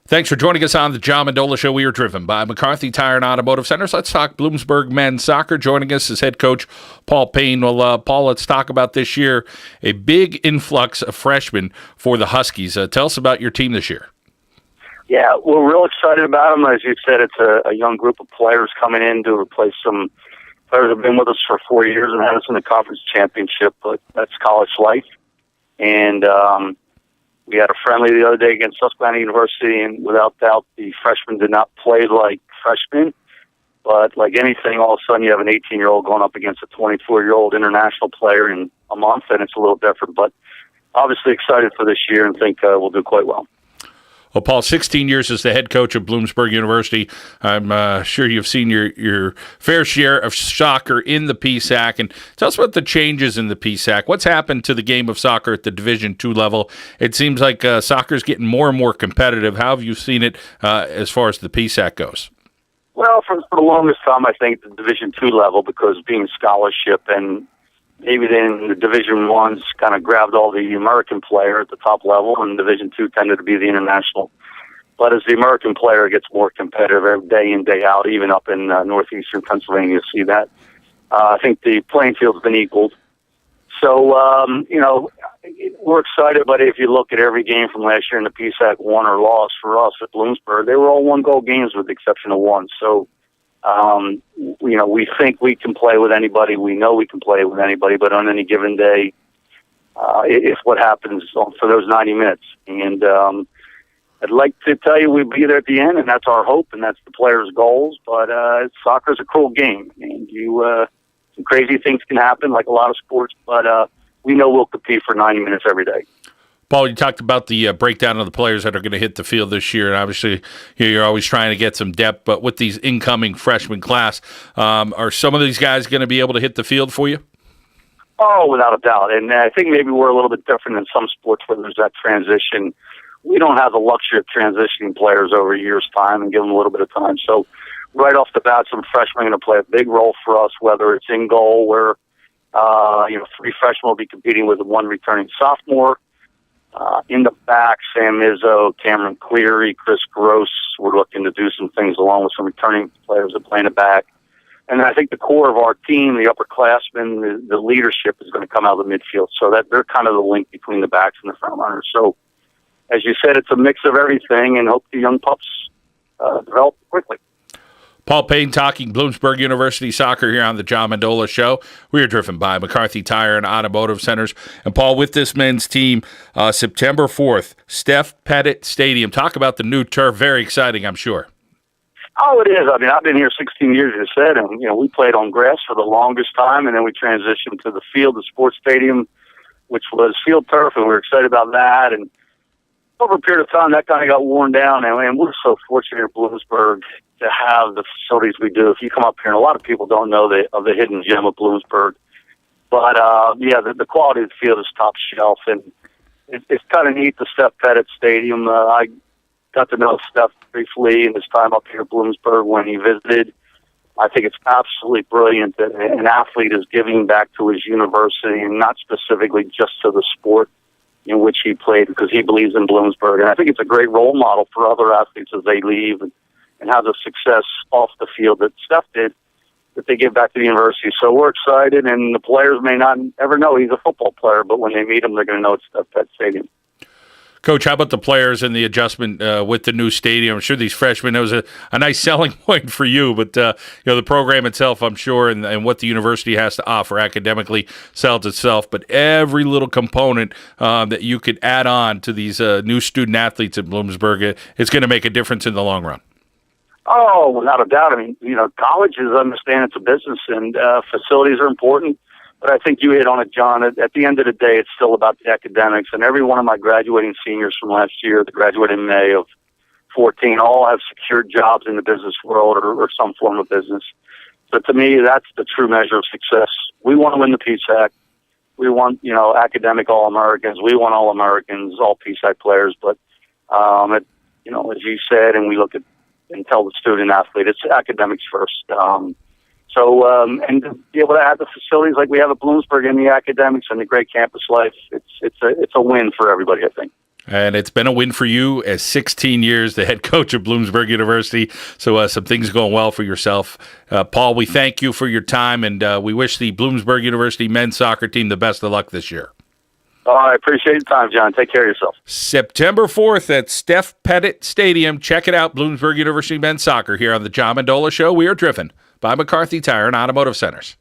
Thanks for joining us on the John Mendola Show. We are driven by McCarthy Tire and Automotive Centers. Let's talk Bloomsburg men's soccer. Joining us is head coach Paul Payne. Well, Paul, let's talk about this year. A big influx of freshmen for the Huskies. Tell us about your team this year. Yeah, we're real excited about them. As you said, it's a young group of players coming in to replace some players who have been with us for 4 years and had us in the conference championship, but that's college life. And we had a friendly the other day against Susquehanna University, and without doubt, the freshmen did not play like freshmen. But like anything, all of a sudden you have an 18-year-old going up against a 24-year-old international player in a month, and it's a little different. But obviously excited for this year and think we'll do quite well. Well, Paul, 16 years as the head coach of Bloomsburg University. I'm sure you've seen your fair share of soccer in the PSAC. And tell us about the changes in the PSAC. What's happened to the game of soccer at the Division II level? It seems like soccer is getting more and more competitive. How have you seen it as far as the PSAC goes? Well, for the longest time, I think the Division II level, because being scholarship, and maybe then the Division I's kind of grabbed all the American player at the top level, and Division II tended to be the international. But as the American player gets more competitive every day in, day out, even up in northeastern Pennsylvania, you see that. I think the playing field's been equaled. So, we're excited, but if you look at every game from last year in the PSAC, won or lost for us at Bloomsburg, they were all one-goal games with the exception of one. So, we think we can play with anybody. We know we can play with anybody, but on any given day, it's what happens for those 90 minutes. And I'd like to tell you we'll be there at the end, and that's our hope, and that's the players' goals. But soccer's a cruel game, and some crazy things can happen, like a lot of sports. But we know we'll compete for 90 minutes every day. Paul, you talked about the breakdown of the players that are going to hit the field this year, and obviously you're always trying to get some depth, but with these incoming freshman class, are some of these guys going to be able to hit the field for you? Oh, without a doubt. And I think maybe we're a little bit different in some sports where there's that transition. We don't have the luxury of transitioning players over a year's time and give them a little bit of time. So right off the bat, some freshmen are going to play a big role for us, whether it's in goal where 3 freshmen will be competing with 1 returning sophomore. In the back, Sam Izzo, Cameron Cleary, Chris Gross. We're looking to do some things along with some returning players that play in the back. And I think the core of our team, the upperclassmen, the leadership is going to come out of the midfield. So that they're kind of the link between the backs and the front runners. So, as you said, it's a mix of everything, and hope the young pups develop quickly. Paul Payne talking Bloomsburg University soccer here on the John Mendola Show. We are driven by McCarthy Tire and Automotive Centers. And, Paul, with this men's team, September 4th, Steph Pettit Stadium. Talk about the new turf. Very exciting, I'm sure. Oh, it is. I mean, I've been here 16 years, as you said, and, we played on grass for the longest time, and then we transitioned to the field, the sports stadium, which was field turf, and we were excited about that. And over a period of time, that kind of got worn down, and we're so fortunate in Bloomsburg to have the facilities we do. If you come up here, and a lot of people don't know of the hidden gem of Bloomsburg, but the quality of the field is top shelf, and it's kind of neat. The Steph Pettit Stadium. I got to know Steph briefly in his time up here at Bloomsburg when he visited. I think it's absolutely brilliant that an athlete is giving back to his university, and not specifically just to the sport in which he played, because he believes in Bloomsburg. And I think it's a great role model for other athletes as they leave and have the success off the field that Steph did, that they give back to the university. So we're excited, and the players may not ever know he's a football player, but when they meet him, they're going to know it's Steph Pettit Stadium. Coach, how about the players and the adjustment with the new stadium? I'm sure these freshmen, it was a nice selling point for you, but the program itself, I'm sure, and what the university has to offer academically sells itself. But every little component that you could add on to these new student athletes at Bloomsburg, it's going to make a difference in the long run. Oh, without a doubt. I mean, colleges understand it's a business, and facilities are important. But I think you hit on it, John. At the end of the day, it's still about the academics. And every one of my graduating seniors from last year, that graduated in May of 14, all have secured jobs in the business world or some form of business. So to me, that's the true measure of success. We want to win the PSAC. We want, academic All-Americans. We want All-Americans, all PSAC players. But, as you said, and we look at and tell the student athlete, it's academics first. And to be able to have the facilities like we have at Bloomsburg and the academics and the great campus life, it's a win for everybody, I think. And it's been a win for you as 16 years the head coach of Bloomsburg University. So some things going well for yourself. Paul, we thank you for your time, and we wish the Bloomsburg University men's soccer team the best of luck this year. Oh, I appreciate the time, John. Take care of yourself. September 4th at Steph Pettit Stadium. Check it out, Bloomsburg University men's soccer here on the John Mendola Show. We are driven by McCarthy Tire and Automotive Centers.